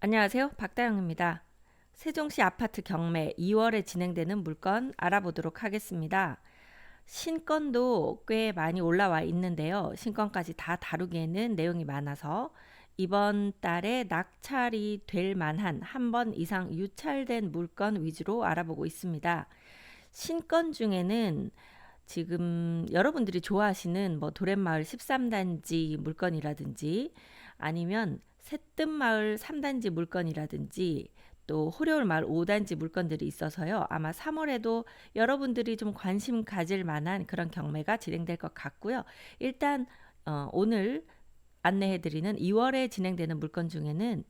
안녕하세요. 박다영입니다. 세종시 아파트 경매 2월에 진행되는 물건 알아보도록 하겠습니다. 신건도 꽤 많이 올라와 있는데요. 신건까지 다 다루기에는 내용이 많아서 이번 달에 낙찰이 될 만한 한 번 이상 유찰된 물건 위주로 알아보고 있습니다. 신건 중에는 지금 여러분들이 좋아하시는 뭐 도렛마을 13단지 물건이라든지 아니면 새뜸마을 3단지 물건이라든지 또 호려울마을 5단지 물건들이 있어서요. 아마 3월에도 여러분들이 좀 관심 가질 만한 그런 경매가 진행될 것 같고요. 일단 오늘 안내해드리는 2월에 진행되는 물건 중에는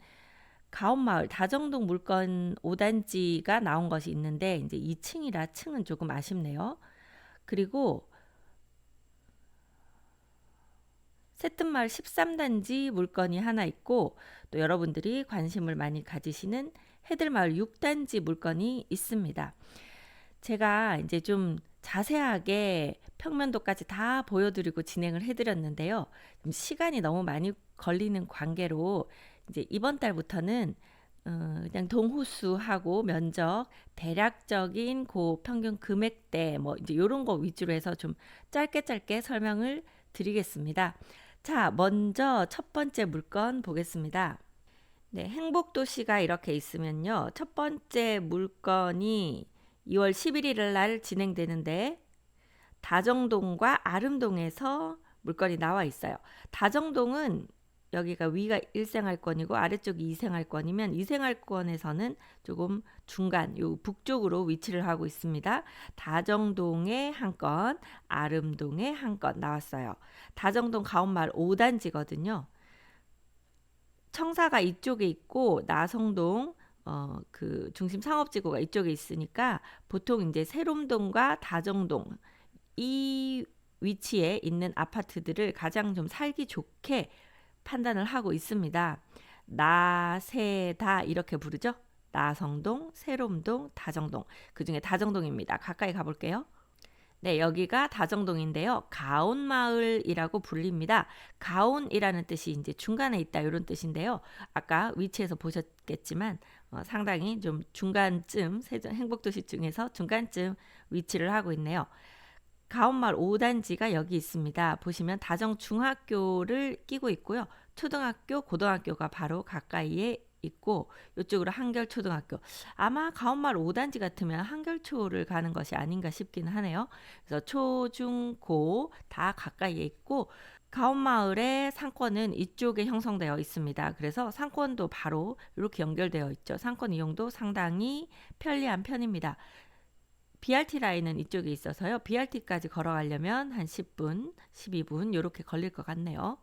가온마을 다정동 물건 5단지가 나온 것이 있는데 이제 2층이라 층은 조금 아쉽네요. 그리고 새뜸마을 13단지 물건이 하나 있고 또 여러분들이 관심을 많이 가지시는 해들마을 6단지 물건이 있습니다. 제가 이제 좀 자세하게 평면도까지 다 보여드리고 진행을 해드렸는데요. 좀 시간이 너무 많이 걸리는 관계로 이제 이번 달부터는 그냥 동호수하고 면적, 대략적인 평균 금액대 뭐 이제 요런 거 위주로 해서 좀 짧게 설명을 드리겠습니다. 자, 먼저 첫 번째 물건 보겠습니다. 네, 행복도시가 이렇게 있으면요. 첫 번째 물건이 2월 11일 날 진행되는데 다정동과 아름동에서 물건이 나와 있어요. 다정동은 여기가 위가 1생활권이고 아래쪽이 2생활권이면 2생활권에서는 조금 중간 요 북쪽으로 위치를 하고 있습니다. 다정동에 한 건, 아름동에 한 건 나왔어요. 다정동 가온마을 5단지거든요. 청사가 이쪽에 있고 나성동 그 중심 상업지구가 이쪽에 있으니까 보통 이제 세롬동과 다정동 이 위치에 있는 아파트들을 가장 좀 살기 좋게 판단을 하고 있습니다. 나세다 이렇게 부르죠. 나성동, 세롬동, 다정동. 그중에 다정동입니다. 가까이 가볼게요. 네, 여기가 다정동인데요. 가온마을이라고 불립니다. 가온이라는 뜻이 이제 중간에 있다 이런 뜻인데요. 아까 위치에서 보셨겠지만 상당히 좀 중간쯤 행복도시 중에서 중간쯤 위치를 하고 있네요. 가온마을 5단지가 여기 있습니다. 보시면 다정중학교를 끼고 있고요. 초등학교, 고등학교가 바로 가까이에 있고 이쪽으로 한결초등학교. 아마 가온마을 5단지 같으면 한결초를 가는 것이 아닌가 싶긴 하네요. 그래서 초, 중, 고 다 가까이에 있고 가온마을의 상권은 이쪽에 형성되어 있습니다. 그래서 상권도 바로 이렇게 연결되어 있죠. 상권 이용도 상당히 편리한 편입니다. BRT 라인은 이쪽에 있어서요. BRT까지 걸어가려면 한 10분, 12분 이렇게 걸릴 것 같네요.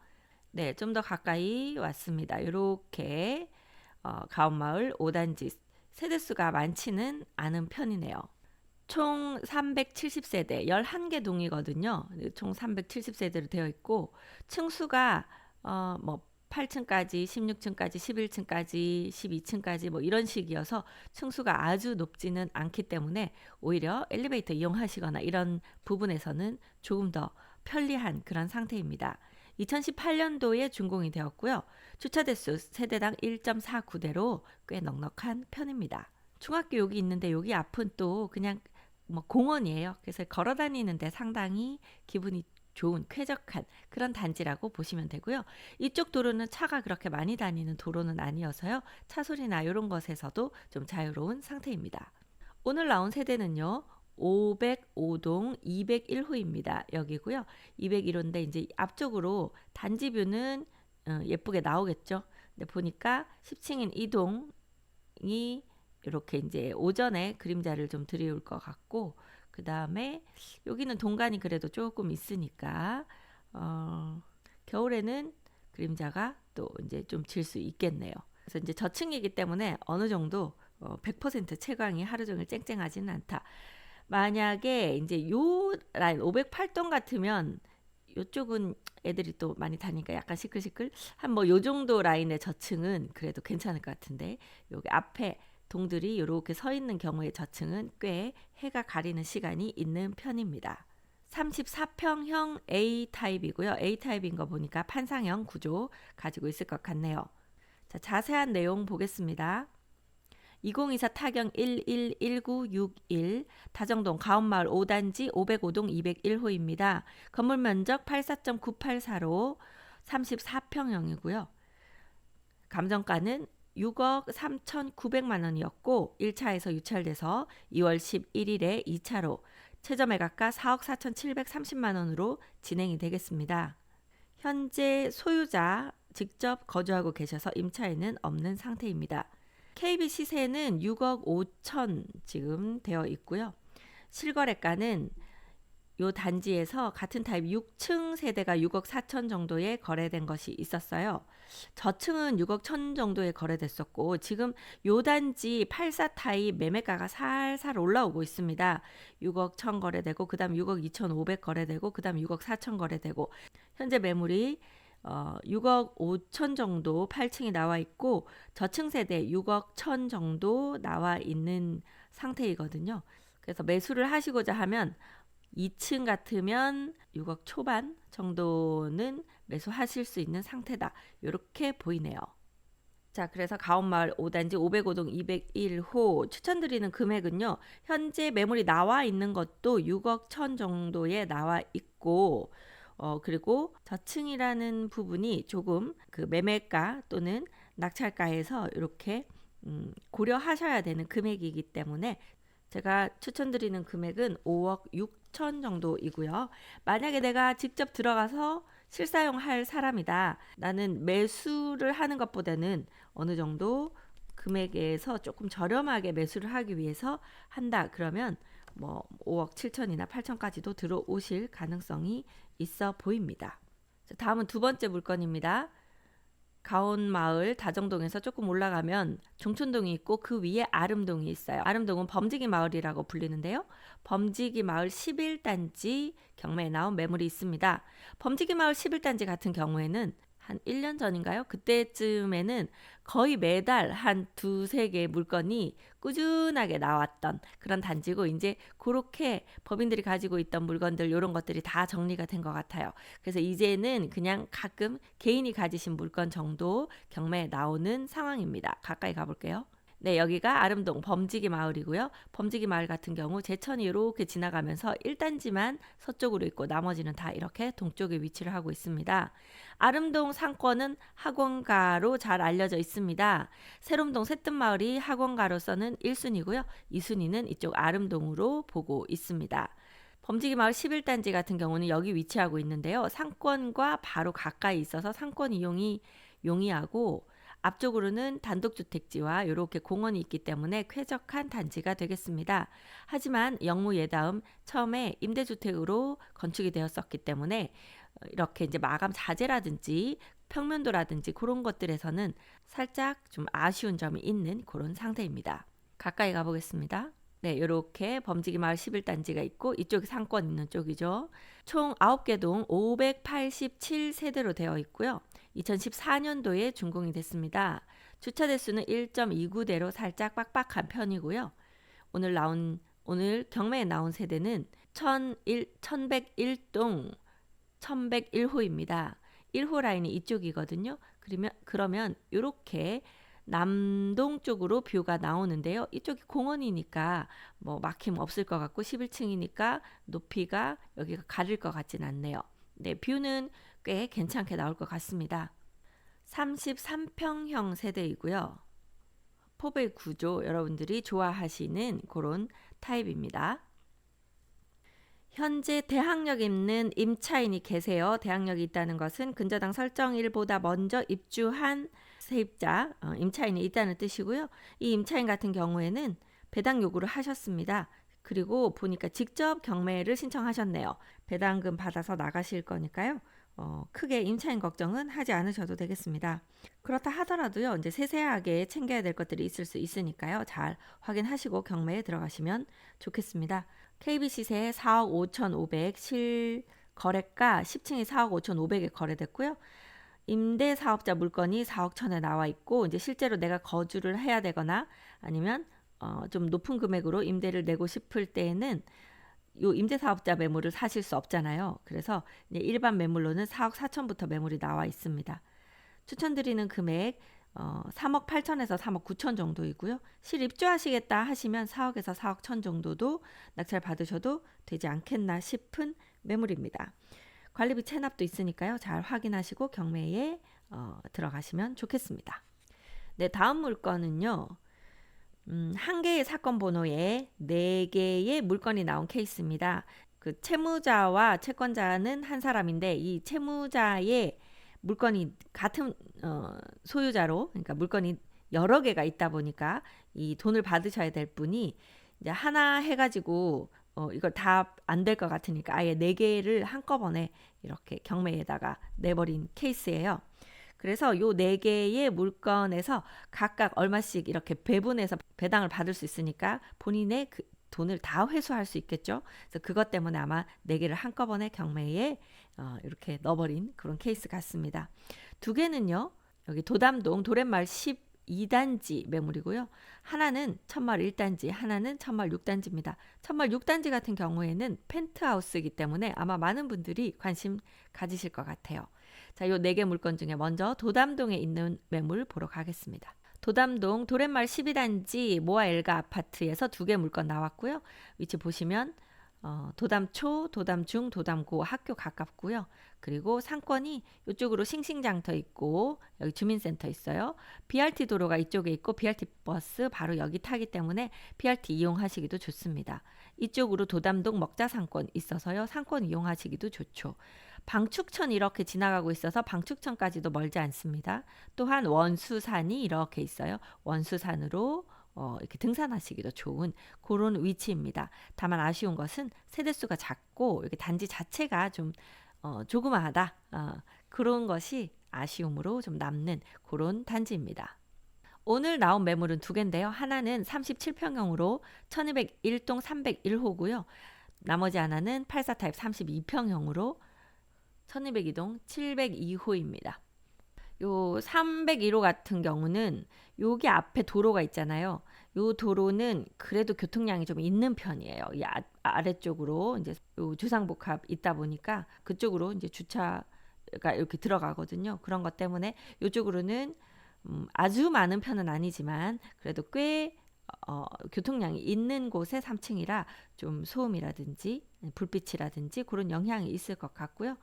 네, 좀 더 가까이 왔습니다. 이렇게 가온마을 5단지 세대수가 많지는 않은 편이네요. 총 370세대, 11개 동이거든요. 총 370세대로 되어 있고 층수가 뭐 8층까지, 16층까지, 11층까지, 12층까지 뭐 이런 식이어서 층수가 아주 높지는 않기 때문에 오히려 엘리베이터 이용하시거나 이런 부분에서는 조금 더 편리한 그런 상태입니다. 2018년도에 준공이 되었고요. 주차 대수 세대당 1.49대로 꽤 넉넉한 편입니다. 중학교 여기 있는데 여기 앞은 또 그냥 뭐 공원이에요. 그래서 걸어 다니는데 상당히 기분이 좋은 쾌적한 그런 단지라고 보시면 되고요. 이쪽 도로는 차가 그렇게 많이 다니는 도로는 아니어서요. 차 소리나 이런 것에서도 좀 자유로운 상태입니다. 오늘 나온 세대는요. 505동 201호입니다. 여기고요. 201호인데 이제 앞쪽으로 단지 뷰는 예쁘게 나오겠죠. 근데 보니까 10층인 이 동이 이렇게 이제 오전에 그림자를 좀 드리울 것 같고 그 다음에 여기는 동간이 그래도 조금 있으니까 겨울에는 그림자가 또 이제 좀 질 수 있겠네요. 그래서 이제 저층이기 때문에 어느 정도 100% 채광이 하루 종일 쨍쨍하지는 않다. 만약에 이제 요 라인 508동 같으면 요쪽은 애들이 또 많이 다니까 약간 시끌시끌 한 뭐 요 정도 라인의 저층은 그래도 괜찮을 것 같은데 여기 앞에 동들이 이렇게 서 있는 경우의 저층은 꽤 해가 가리는 시간이 있는 편입니다. 34평형 A타입이고요. A타입인 거 보니까 판상형 구조 가지고 있을 것 같네요. 자, 자세한 내용 보겠습니다. 2024 타경 111961 다정동 가온마을 5단지 505동 201호입니다. 건물 면적 84.984로 34평형이고요. 감정가는 6억 3,900만 원이었고 1차에서 유찰돼서 2월 11일에 2차로 최저 매각가 4억 4,730만 원으로 진행이 되겠습니다. 현재 소유자 직접 거주하고 계셔서 임차인은 없는 상태입니다. KB 시세는 6억 5천 지금 되어 있고요. 실거래가는 요 단지에서 같은 타입 6층 세대가 6억 4천 정도에 거래된 것이 있었어요. 저층은 6억 1천 정도에 거래됐었고 지금 요 단지 84 타입 매매가가 살살 올라오고 있습니다. 6억 1천 거래되고 그 다음 6억 2천5백 거래되고 그 다음 6억 4천 거래되고 현재 매물이 6억 5천 정도 8층이 나와 있고 저층 세대 6억 1천 정도 나와 있는 상태이거든요. 그래서 매수를 하시고자 하면 2층 같으면 6억 초반 정도는 매수하실 수 있는 상태다. 이렇게 보이네요. 자, 그래서 가온마을 5단지 505동 201호 추천드리는 금액은요. 현재 매물이 나와 있는 것도 6억 천 정도에 나와 있고 그리고 저층이라는 부분이 조금 그 매매가 또는 낙찰가에서 이렇게 고려하셔야 되는 금액이기 때문에 제가 추천드리는 금액은 5억 6천 정도이고요. 만약에 내가 직접 들어가서 실사용할 사람이다. 나는 매수를 하는 것보다는 어느 정도 금액에서 조금 저렴하게 매수를 하기 위해서 한다. 그러면 뭐 5억 7천이나 8천까지도 들어오실 가능성이 있어 보입니다. 다음은 두 번째 물건입니다. 가온마을 다정동에서 조금 올라가면 종촌동이 있고 그 위에 아름동이 있어요. 아름동은 범지기 마을이라고 불리는데요. 범지기 마을 11단지 경매에 나온 매물이 있습니다. 범지기 마을 11단지 같은 경우에는 한 1년 전인가요? 그때쯤에는 거의 매달 한 두세 개의 물건이 꾸준하게 나왔던 그런 단지고 이제 그렇게 법인들이 가지고 있던 물건들 이런 것들이 다 정리가 된 것 같아요. 그래서 이제는 그냥 가끔 개인이 가지신 물건 정도 경매에 나오는 상황입니다. 가까이 가볼게요. 네, 여기가 아름동 범지기 마을이고요. 범지기 마을 같은 경우 제천이 이렇게 지나가면서 1단지만 서쪽으로 있고 나머지는 다 이렇게 동쪽에 위치를 하고 있습니다. 아름동 상권은 학원가로 잘 알려져 있습니다. 새롬동 새뜸마을이 학원가로서는 1순위고요. 2순위는 이쪽 아름동으로 보고 있습니다. 범지기 마을 11단지 같은 경우는 여기 위치하고 있는데요. 상권과 바로 가까이 있어서 상권 이용이 용이하고 앞쪽으로는 단독주택지와 이렇게 공원이 있기 때문에 쾌적한 단지가 되겠습니다. 하지만 영무예다음 처음에 임대주택으로 건축이 되었었기 때문에 이렇게 이제 마감 자재라든지 평면도라든지 그런 것들에서는 살짝 좀 아쉬운 점이 있는 그런 상태입니다. 가까이 가보겠습니다. 네, 이렇게 범지기 마을 11단지가 있고 이쪽이 상권 있는 쪽이죠. 총 9개 동 587세대로 되어 있고요. 2014년도에 준공이 됐습니다. 주차 대수는 1.29대로 살짝 빡빡한 편이고요. 오늘 경매에 나온 세대는 1101동 1101호입니다. 1호 라인이 이쪽이거든요. 그러면 이렇게 남동 쪽으로 뷰가 나오는데요. 이쪽이 공원이니까 뭐 막힘 없을 것 같고 11층이니까 높이가 여기가 가릴 것 같진 않네요. 네, 뷰는 꽤 괜찮게 나올 것 같습니다. 33평형 세대이고요. 포베 구조 여러분들이 좋아하시는 그런 타입입니다. 현재 대항력 있는 임차인이 계세요. 대항력이 있다는 것은 근저당 설정일보다 먼저 입주한 세입자, 임차인이 있다는 뜻이고요. 이 임차인 같은 경우에는 배당 요구를 하셨습니다. 그리고 보니까 직접 경매를 신청하셨네요. 배당금 받아서 나가실 거니까요. 크게 임차인 걱정은 하지 않으셔도 되겠습니다. 그렇다 하더라도요. 이제 세세하게 챙겨야 될 것들이 있을 수 있으니까요. 잘 확인하시고 경매에 들어가시면 좋겠습니다. KB시세 4억 5,500 실거래가 10층이 4억 5,500에 거래됐고요. 임대 사업자 물건이 4억 천에 나와 있고 이제 실제로 내가 거주를 해야 되거나 아니면 좀 높은 금액으로 임대를 내고 싶을 때에는 요 임대 사업자 매물을 사실 수 없잖아요. 그래서 이제 일반 매물로는 4억 4천부터 매물이 나와 있습니다. 추천드리는 금액 3억 8천에서 3억 9천 정도이고요. 실입주하시겠다 하시면 4억에서 4억 천 정도도 낙찰 받으셔도 되지 않겠나 싶은 매물입니다. 관리비 체납도 있으니까요. 잘 확인하시고 경매에 들어가시면 좋겠습니다. 네, 다음 물건은요. 한 개의 사건 번호에 4개의 물건이 나온 케이스입니다. 그 채무자와 채권자는 한 사람인데 이 채무자의 물건이 같은 소유자로, 그러니까 물건이 여러 개가 있다 보니까 이 돈을 받으셔야 될 분이 이제 하나 해가지고 이걸 다 안 될 것 같으니까 아예 4개를 한꺼번에 이렇게 경매에다가 내버린 케이스예요. 그래서 요 4개의 물건에서 각각 얼마씩 이렇게 배분해서 배당을 받을 수 있으니까 본인의 그 돈을 다 회수할 수 있겠죠. 그래서 그것 때문에 아마 4개를 한꺼번에 경매에 이렇게 넣어버린 그런 케이스 같습니다. 2개는요. 여기 도담동 도렛마을 12단지 매물이고요. 하나는 천마을 1단지, 하나는 천마을 6단지입니다. 천마을 6단지 같은 경우에는 펜트하우스이기 때문에 아마 많은 분들이 관심 가지실 것 같아요. 자, 요 4개 물건 중에 먼저 도담동에 있는 매물 보러 가겠습니다. 도담동 도렛마을 12단지 모아엘가 아파트에서 2개 물건 나왔고요. 위치 보시면 도담초, 도담중, 도담고 학교 가깝고요. 그리고 상권이 이쪽으로 싱싱장터 있고 여기 주민센터 있어요. BRT 도로가 이쪽에 있고 BRT 버스 바로 여기 타기 때문에 BRT 이용하시기도 좋습니다. 이쪽으로 도담동 먹자상권 있어서요. 상권 이용하시기도 좋죠. 방축천 이렇게 지나가고 있어서 방축천까지도 멀지 않습니다. 또한 원수산이 이렇게 있어요. 원수산으로 이렇게 등산하시기도 좋은 그런 위치입니다. 다만 아쉬운 것은 세대수가 작고 이렇게 단지 자체가 좀 조그마하다. 그런 것이 아쉬움으로 좀 남는 그런 단지입니다. 오늘 나온 매물은 2개인데요. 하나는 37평형으로 1201동 301호고요. 나머지 하나는 84타입 32평형으로 1202동 702호입니다. 요 301호 같은 경우는 여기 앞에 도로가 있잖아요. 요 도로는 그래도 교통량이 좀 있는 편이에요. 이 아래쪽으로 이제 요 주상복합 있다 보니까 그쪽으로 이제 주차가 이렇게 들어가거든요. 그런 것 때문에 이쪽으로는 아주 많은 편은 아니지만 그래도 꽤 교통량이 있는 곳에 3층이라 좀 소음이라든지 불빛이라든지 그런 영향이 있을 것 같고요.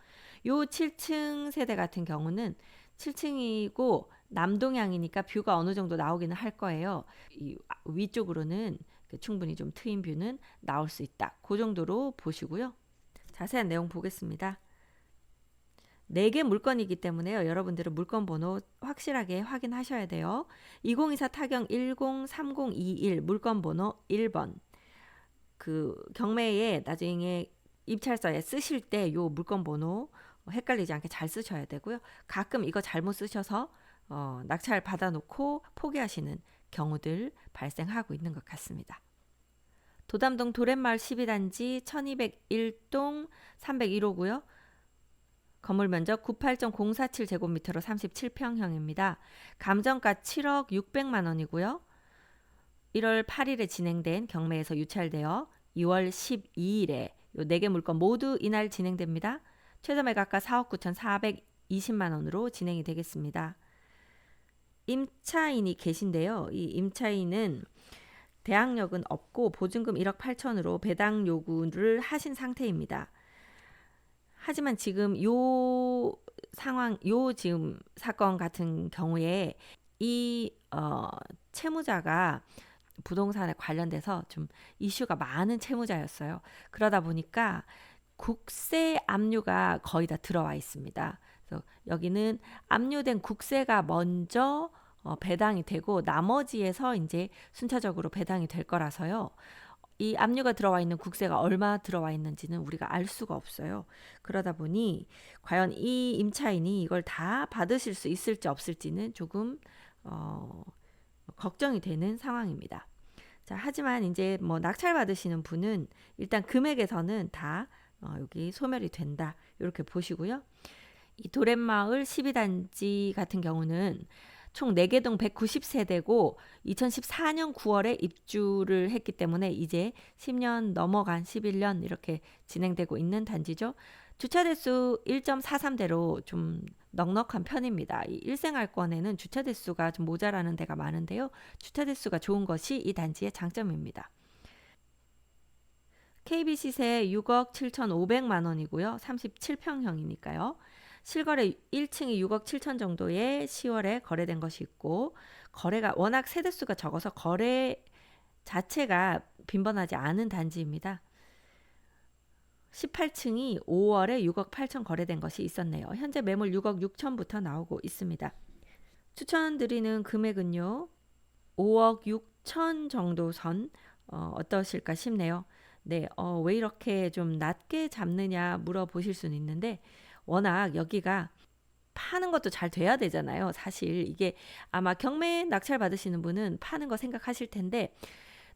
요 7층 세대 같은 경우는 7층이고 남동향이니까 뷰가 어느 정도 나오기는 할 거예요. 이 위쪽으로는 충분히 좀 트인 뷰는 나올 수 있다. 그 정도로 보시고요. 자세한 내용 보겠습니다. 4개 물건이기 때문에요. 여러분들은 물건 번호 확실하게 확인하셔야 돼요. 2024 타경 103021 물건 번호 1번. 그 경매에 나중에 입찰서에 쓰실 때 요 물건 번호 헷갈리지 않게 잘 쓰셔야 되고요. 가끔 이거 잘못 쓰셔서 낙찰 받아놓고 포기하시는 경우들 발생하고 있는 것 같습니다. 도담동 도렛마을 12단지 1201동 301호고요. 건물 면적 98.047제곱미터로 37평형입니다. 감정가 7억 600만 원이고요. 1월 8일에 진행된 경매에서 유찰되어 2월 12일에 요 4개 물건 모두 이날 진행됩니다. 최저 매각가 4억 9,420만 원으로 진행이 되겠습니다. 임차인이 계신데요. 이 임차인은 대항력은 없고 보증금 1억 8천으로 배당 요구를 하신 상태입니다. 하지만 지금 요 상황, 요 지금 사건 같은 경우에 이 채무자가 부동산에 관련돼서 좀 이슈가 많은 채무자였어요. 그러다 보니까 국세 압류가 거의 다 들어와 있습니다. 그래서 여기는 압류된 국세가 먼저 배당이 되고 나머지에서 이제 순차적으로 배당이 될 거라서요. 이 압류가 들어와 있는 국세가 얼마 들어와 있는지는 우리가 알 수가 없어요. 그러다 보니 과연 이 임차인이 이걸 다 받으실 수 있을지 없을지는 조금 걱정이 되는 상황입니다. 자, 하지만 이제 뭐 낙찰 받으시는 분은 일단 금액에서는 다 여기 소멸이 된다. 이렇게 보시고요. 이 도렛마을 12단지 같은 경우는 총 4개 동 190세대고 2014년 9월에 입주를 했기 때문에 이제 10년 넘어간 11년 이렇게 진행되고 있는 단지죠. 주차 대수 1.43대로 좀 넉넉한 편입니다. 이 일생활권에는 주차 대수가 좀 모자라는 데가 많은데요. 주차 대수가 좋은 것이 이 단지의 장점입니다. KB 시세 6억 7,500만 원이고요. 37평형이니까요. 실거래 1층이 6억 7천 정도에 10월에 거래된 것이 있고, 거래가 워낙 세대수가 적어서 거래 자체가 빈번하지 않은 단지입니다. 18층이 5월에 6억 8천 거래된 것이 있었네요. 현재 매물 6억 6천부터 나오고 있습니다. 추천드리는 금액은요, 5억 6천 정도 선 어떠실까 싶네요. 네, 왜 이렇게 좀 낮게 잡느냐 물어보실 수는 있는데, 워낙 여기가 파는 것도 잘 돼야 되잖아요. 사실 이게 아마 경매 낙찰 받으시는 분은 파는 거 생각하실 텐데,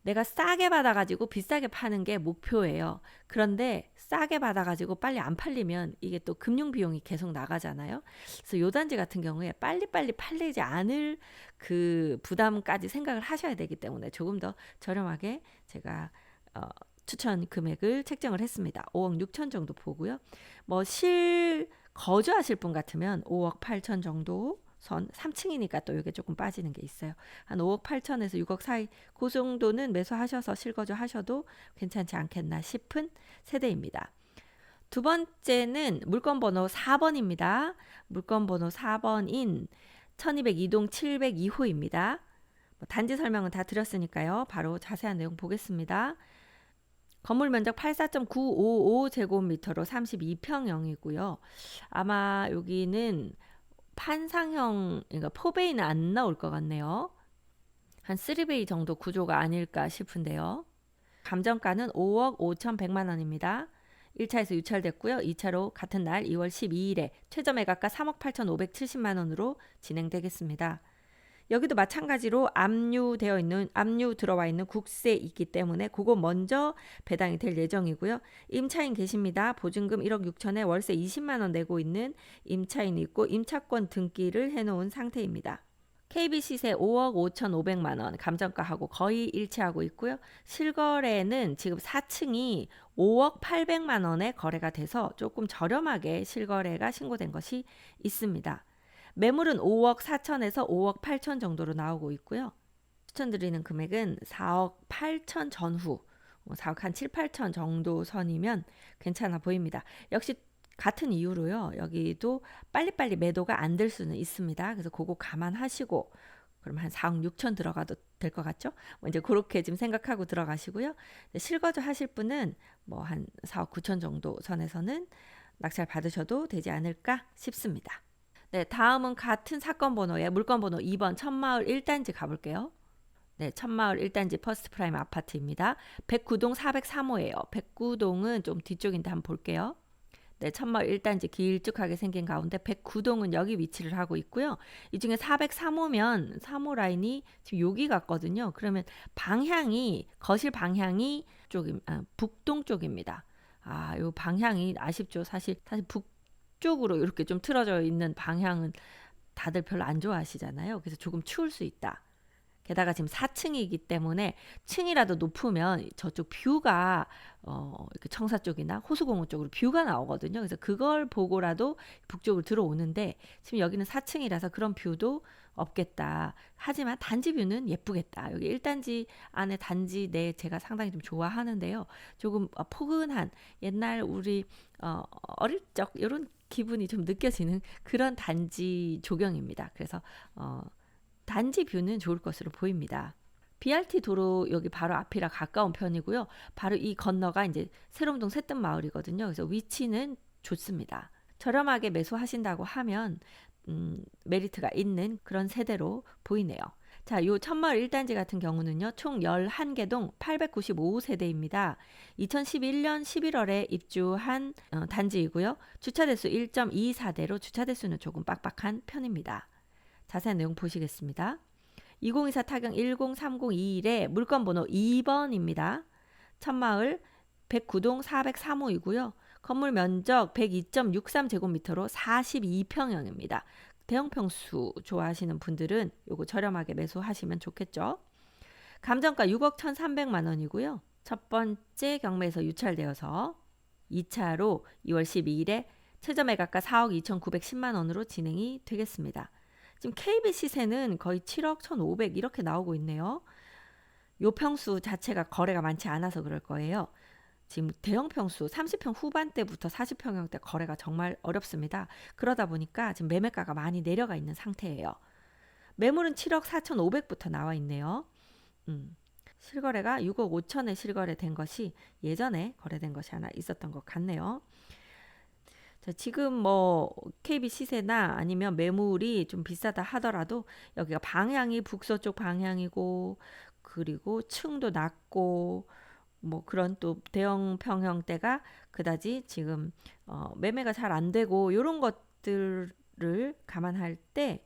내가 싸게 받아가지고 비싸게 파는 게 목표예요. 그런데 싸게 받아가지고 빨리 안 팔리면 이게 또 금융 비용이 계속 나가잖아요. 그래서 요 단지 같은 경우에 빨리빨리 팔리지 않을 그 부담까지 생각을 하셔야 되기 때문에 조금 더 저렴하게 제가 추천 금액을 책정을 했습니다. 5억 6천 정도 보고요. 뭐 거주하실 분 같으면 5억 8천 정도 선 3층이니까 또 이게 조금 빠지는 게 있어요. 한 5억 8천에서 6억 사이 그 정도는 매수하셔서 실거주 하셔도 괜찮지 않겠나 싶은 세대입니다. 두 번째는 물건 번호 4번입니다. 물건 번호 4번인 1202동 702호입니다. 단지 설명은 다 드렸으니까요. 바로 자세한 내용 보겠습니다. 건물 면적 84.955제곱미터로 32평형이고요. 아마 여기는 판상형, 그러니까 포베이는 안 나올 것 같네요. 한 3베이 정도 구조가 아닐까 싶은데요. 감정가는 5억 5,100만 원입니다. 1차에서 유찰됐고요. 2차로 같은 날 2월 12일에 최저 매각가 3억 8,570만 원으로 진행되겠습니다. 여기도 마찬가지로 압류 들어와 있는 국세이기 때문에 그거 먼저 배당이 될 예정이고요. 임차인 계십니다. 보증금 1억 6천에 월세 20만 원 내고 있는 임차인이 있고 임차권 등기를 해놓은 상태입니다. KB 시세 5억 5,500만 원 감정가하고 거의 일치하고 있고요. 실거래는 지금 4층이 5억 800만 원에 거래가 돼서 조금 저렴하게 실거래가 신고된 것이 있습니다. 매물은 5억 4천에서 5억 8천 정도로 나오고 있고요. 추천드리는 금액은 4억 8천 전후, 4억 한 7, 8천 정도 선이면 괜찮아 보입니다. 역시 같은 이유로요. 여기도 빨리빨리 매도가 안 될 수는 있습니다. 그래서 그거 감안하시고 그럼 한 4억 6천 들어가도 될 것 같죠? 이제 그렇게 지금 생각하고 들어가시고요. 실거주 하실 분은 뭐 한 4억 9천 정도 선에서는 낙찰 받으셔도 되지 않을까 싶습니다. 네, 다음은 같은 사건 번호에 물건 번호 2번 천마을 1단지 가볼게요. 네, 천마을 1단지 퍼스트 프라임 아파트입니다. 109동 403호예요. 109동은 좀 뒤쪽인데 한번 볼게요. 네, 천마을 1단지 길쭉하게 생긴 가운데 109동은 여기 위치를 하고 있고요. 이 중에 403호면 3호 라인이 지금 여기 같거든요. 그러면 거실 방향이 북동 쪽입니다. 요 방향이 아쉽죠. 사실 북쪽으로 이렇게 좀 틀어져 있는 방향은 다들 별로 안 좋아하시잖아요. 그래서 조금 추울 수 있다. 게다가 지금 4층이기 때문에 층이라도 높으면 저쪽 뷰가 이렇게 청사 쪽이나 호수공원 쪽으로 뷰가 나오거든요. 그래서 그걸 보고라도 북쪽으로 들어오는데 지금 여기는 4층이라서 그런 뷰도 없겠다. 하지만 단지 뷰는 예쁘겠다. 여기 1단지 안에 단지 내 제가 상당히 좀 좋아하는데요. 조금 포근한 옛날 우리 어릴 적 이런 기분이 좀 느껴지는 그런 단지 조경입니다. 그래서 단지 뷰는 좋을 것으로 보입니다. BRT 도로 여기 바로 앞이라 가까운 편이고요. 바로 이 건너가 이제 새롬동 새뜸마을이거든요. 그래서 위치는 좋습니다. 저렴하게 매수하신다고 하면 메리트가 있는 그런 세대로 보이네요. 자, 요 천마을 1단지 같은 경우는요. 총 11개동 895세대입니다. 2011년 11월에 입주한 단지이고요. 주차대수 1.24대로 주차대수는 조금 빡빡한 편입니다. 자세한 내용 보시겠습니다. 2024 타경 103021에 물건 번호 2번입니다. 천마을 109동 403호이고요. 건물 면적 102.63제곱미터로 42평형입니다. 대형 평수 좋아하시는 분들은 요거 저렴하게 매수하시면 좋겠죠. 감정가 6억 1,300만 원이고요. 첫 번째 경매에서 유찰되어서 2차로 2월 12일에 최저 매각가 4억 2,910만 원으로 진행이 되겠습니다. 지금 KB 시세는 거의 7억 1,500 이렇게 나오고 있네요. 요 평수 자체가 거래가 많지 않아서 그럴 거예요. 지금 대형 평수 30평 후반대부터 40평형대 거래가 정말 어렵습니다. 그러다 보니까 지금 매매가가 많이 내려가 있는 상태예요. 매물은 7억 4,500부터 나와 있네요. 실거래가 6억 5천에 실거래된 것이 예전에 거래된 것이 하나 있었던 것 같네요. 자, 지금 뭐 KB 시세나 아니면 매물이 좀 비싸다 하더라도 여기가 방향이 북서쪽 방향이고 그리고 층도 낮고 뭐 그런 또 대형 평형대가 그다지 지금 매매가 잘 안 되고 이런 것들을 감안할 때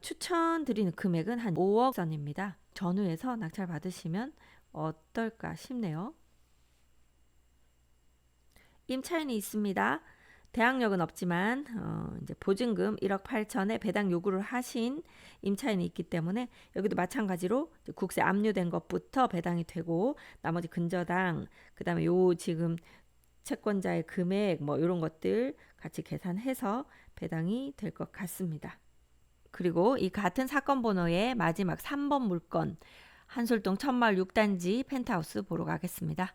추천드리는 금액은 한 5억 선입니다. 전후에서 낙찰 받으시면 어떨까 싶네요. 임차인이 있습니다. 대항력은 없지만 이제 보증금 1억 8천에 배당 요구를 하신 임차인이 있기 때문에 여기도 마찬가지로 국세 압류된 것부터 배당이 되고 나머지 근저당 그다음에 요 지금 채권자의 금액 뭐 이런 것들 같이 계산해서 배당이 될 것 같습니다. 그리고 이 같은 사건 번호의 마지막 3번 물건 한솔동 천마을 6단지 펜트하우스 보러 가겠습니다.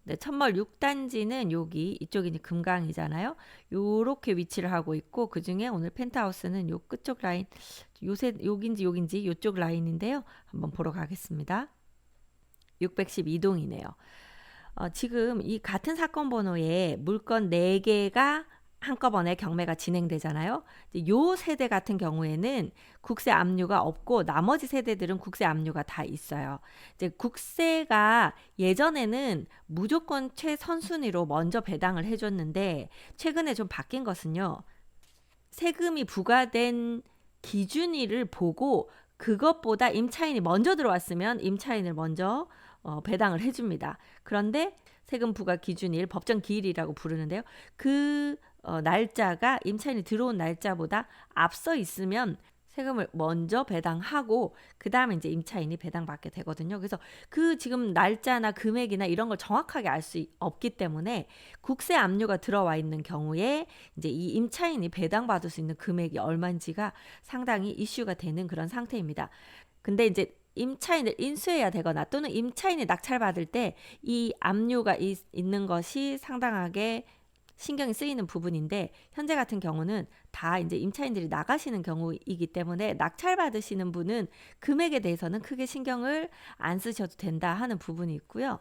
네, 천마을 6단지는 여기 이쪽이 이제 금강이잖아요. 요렇게 위치를 하고 있고 그 중에 오늘 펜트하우스는 요 끝쪽 라인 요새 여긴지 요쪽 라인인데요. 한번 보러 가겠습니다. 612동이네요. 지금 이 같은 사건 번호의 물건 4개가 한꺼번에 경매가 진행되잖아요. 요 세대 같은 경우에는 국세 압류가 없고 나머지 세대들은 국세 압류가 다 있어요. 이제 국세가 예전에는 무조건 최선순위로 먼저 배당을 해줬는데 최근에 좀 바뀐 것은요. 세금이 부과된 기준일을 보고 그것보다 임차인이 먼저 들어왔으면 임차인을 먼저 배당을 해줍니다. 그런데 세금 부과 기준일, 법정 기일이라고 부르는데요. 그 날짜가 임차인이 들어온 날짜보다 앞서 있으면 세금을 먼저 배당하고 그 다음에 이제 임차인이 배당받게 되거든요. 그래서 그 지금 날짜나 금액이나 이런 걸 정확하게 알 수 없기 때문에 국세 압류가 들어와 있는 경우에 이제 이 임차인이 배당받을 수 있는 금액이 얼마인지가 상당히 이슈가 되는 그런 상태입니다. 근데 이제 임차인을 인수해야 되거나 또는 임차인이 낙찰받을 때 이 압류가 있는 것이 상당하게 신경이 쓰이는 부분인데 현재 같은 경우는 다 이제 임차인들이 나가시는 경우이기 때문에 낙찰 받으시는 분은 금액에 대해서는 크게 신경을 안 쓰셔도 된다 하는 부분이 있고요.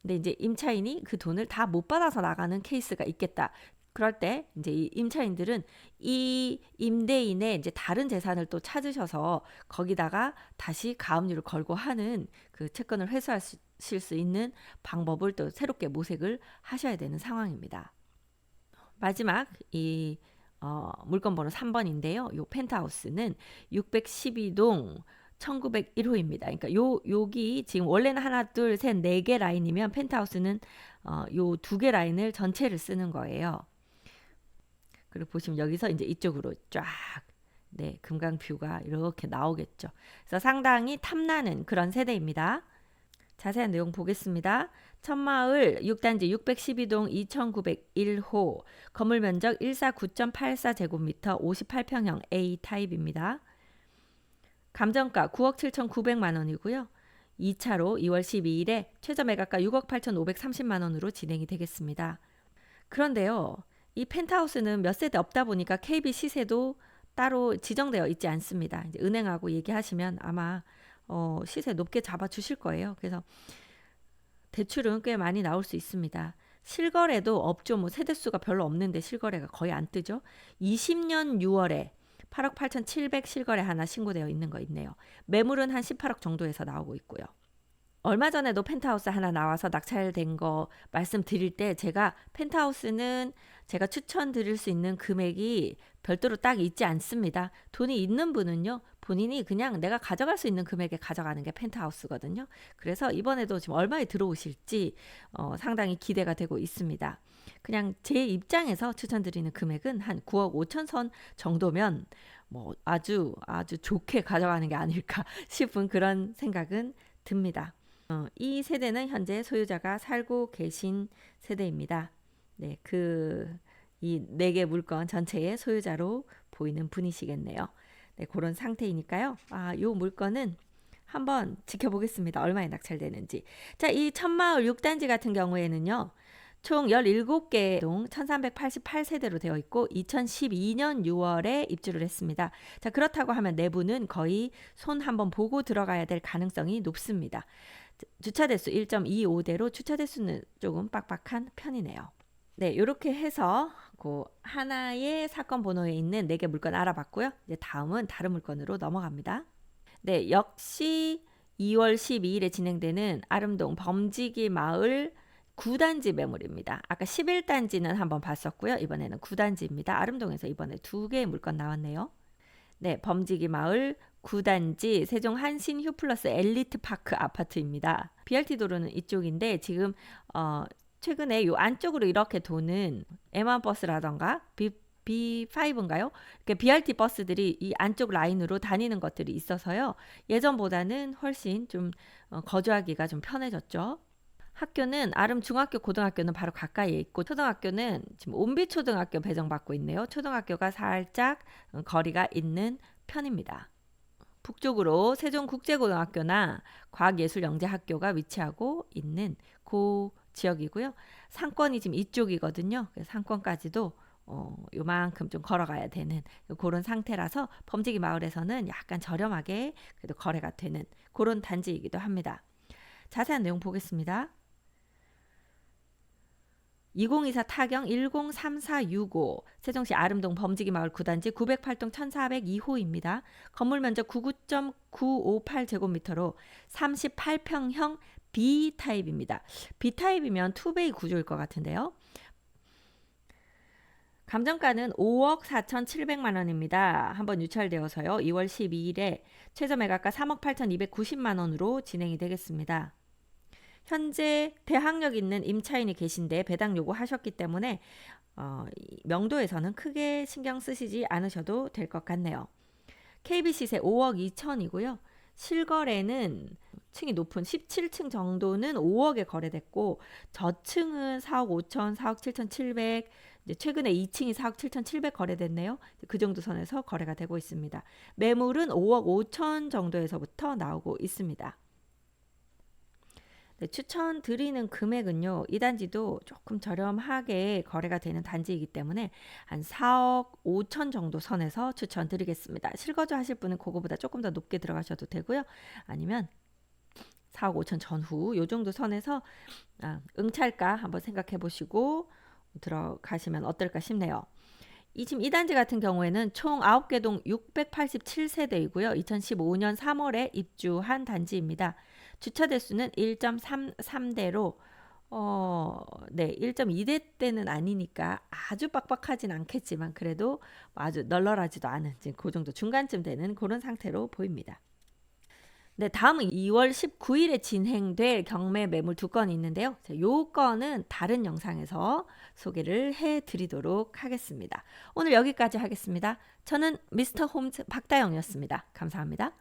근데 이제 임차인이 그 돈을 다 못 받아서 나가는 케이스가 있겠다. 그럴 때 이제 이 임차인들은 이 임대인의 이제 다른 재산을 또 찾으셔서 거기다가 다시 가압류를 걸고 하는 그 채권을 회수하실 수 있는 방법을 또 새롭게 모색을 하셔야 되는 상황입니다. 마지막 이 물건 번호 3번인데요. 요 펜트하우스는 612동 1901호입니다. 그러니까 여기 지금 원래는 하나, 둘, 셋, 4개 라인이면 펜트하우스는 요 2개 라인을 전체를 쓰는 거예요. 그리고 보시면 여기서 이제 이쪽으로 쫙 네, 금강뷰가 이렇게 나오겠죠. 그래서 상당히 탐나는 그런 세대입니다. 자세한 내용 보겠습니다. 천마을 6단지 612동 2901호 건물 면적 149.84제곱미터 58평형 A 타입입니다. 감정가 9억 7,900만 원이고요. 2차로 2월 12일에 최저 매각가 6억 8,530만 원으로 진행이 되겠습니다. 그런데요. 이 펜트하우스는 몇 세대 없다 보니까 KB 시세도 따로 지정되어 있지 않습니다. 이제 은행하고 얘기하시면 아마 시세 높게 잡아 주실 거예요. 그래서 대출은 꽤 많이 나올 수 있습니다. 실거래도 없죠. 뭐 세대수가 별로 없는데 실거래가 거의 안 뜨죠. 20년 6월에 8억 8,700 실거래 하나 신고되어 있는 거 있네요. 매물은 한 18억 정도에서 나오고 있고요. 얼마 전에도 펜트하우스 하나 나와서 낙찰된 거 말씀드릴 때 제가 펜트하우스는 제가 추천드릴 수 있는 금액이 별도로 딱 있지 않습니다. 돈이 있는 분은요. 본인이 그냥 내가 가져갈 수 있는 금액에 가져가는 게 펜트하우스거든요. 그래서 이번에도 지금 얼마에 들어오실지 상당히 기대가 되고 있습니다. 그냥 제 입장에서 추천드리는 금액은 한 9억 5천 선 정도면 뭐 아주 좋게 가져가는 게 아닐까 싶은 그런 생각은 듭니다. 이 세대는 현재 소유자가 살고 계신 세대입니다. 네, 이 4개 물건 전체의 소유자로 보이는 분이시겠네요. 네, 그런 상태이니까요. 요 물건은 한번 지켜보겠습니다. 얼마에 낙찰되는지. 자, 이 천마을 6단지 같은 경우에는요. 총 17개 동 1388세대로 되어 있고 2012년 6월에 입주를 했습니다. 자, 그렇다고 하면 내부는 거의 손 한번 보고 들어가야 될 가능성이 높습니다. 주차 대수 1.25대로 주차 대수는 조금 빡빡한 편이네요. 네, 이렇게 해서 그 하나의 사건 번호에 있는 4개 물건 알아봤고요. 이제 다음은 다른 물건으로 넘어갑니다. 네, 역시 2월 12일에 진행되는 아름동 범지기 마을 9단지 매물입니다. 아까 11단지는 한번 봤었고요. 이번에는 9단지입니다. 아름동에서 이번에 2개의 물건 나왔네요. 네, 범지기 마을 9단지 세종 한신 휴플러스 엘리트 파크 아파트입니다. BRT 도로는 이쪽인데 지금 최근에 요 안쪽으로 이렇게 도는 M1 버스라던가 B5인가요? 이렇게 BRT 버스들이 이 안쪽 라인으로 다니는 것들이 있어서요. 예전보다는 훨씬 좀 거주하기가 좀 편해졌죠. 학교는 아름 중학교, 고등학교는 바로 가까이에 있고 초등학교는 지금 옴비초등학교 배정받고 있네요. 초등학교가 살짝 거리가 있는 편입니다. 북쪽으로 세종국제고등학교나 과학예술영재학교가 위치하고 있는 그 지역이고요. 상권이 지금 이쪽이거든요. 상권까지도 요만큼 좀 걸어가야 되는 그런 상태라서 범지기 마을에서는 약간 저렴하게 그래도 거래가 되는 그런 단지이기도 합니다. 자세한 내용 보겠습니다. 2024 타경 103465 세종시 아름동 범지기 마을 9단지 908동 1402호입니다. 건물 면적 99.958제곱미터로 38평형 B타입입니다. B타입이면 투베이 구조일 것 같은데요. 감정가는 5억 4,700만 원입니다. 한번 유찰되어서요. 2월 12일에 최저 매각가 3억 8,290만 원으로 진행이 되겠습니다. 현재 대항력 있는 임차인이 계신데 배당 요구하셨기 때문에 명도에서는 크게 신경 쓰시지 않으셔도 될 것 같네요. KB 시세 5억 2천이고요. 실거래는 층이 높은 17층 정도는 5억에 거래됐고 저층은 4억 5천, 4억 7천 7백, 이제 최근에 2층이 4억 7천 7백 거래됐네요. 그 정도 선에서 거래가 되고 있습니다. 매물은 5억 5천 정도에서부터 나오고 있습니다. 네, 추천드리는 금액은요. 이 단지도 조금 저렴하게 거래가 되는 단지이기 때문에 한 4억 5천 정도 선에서 추천드리겠습니다. 실거주 하실 분은 그거보다 조금 더 높게 들어가셔도 되고요. 아니면 4억 5천 전후 요 정도 선에서 응찰가 한번 생각해 보시고 들어가시면 어떨까 싶네요. 지금 이 단지 같은 경우에는 총 9개 동 687세대이고요. 2015년 3월에 입주한 단지입니다. 주차 대수는 1.33대로 네, 1.2대대는 아니니까 아주 빡빡하진 않겠지만 그래도 아주 널널하지도 않은 그 정도 중간쯤 되는 그런 상태로 보입니다. 네, 다음은 2월 19일에 진행될 경매 매물 2건이 있는데요. 요 건은 다른 영상에서 소개를 해드리도록 하겠습니다. 오늘 여기까지 하겠습니다. 저는 미스터 홈즈 박다영이었습니다. 감사합니다.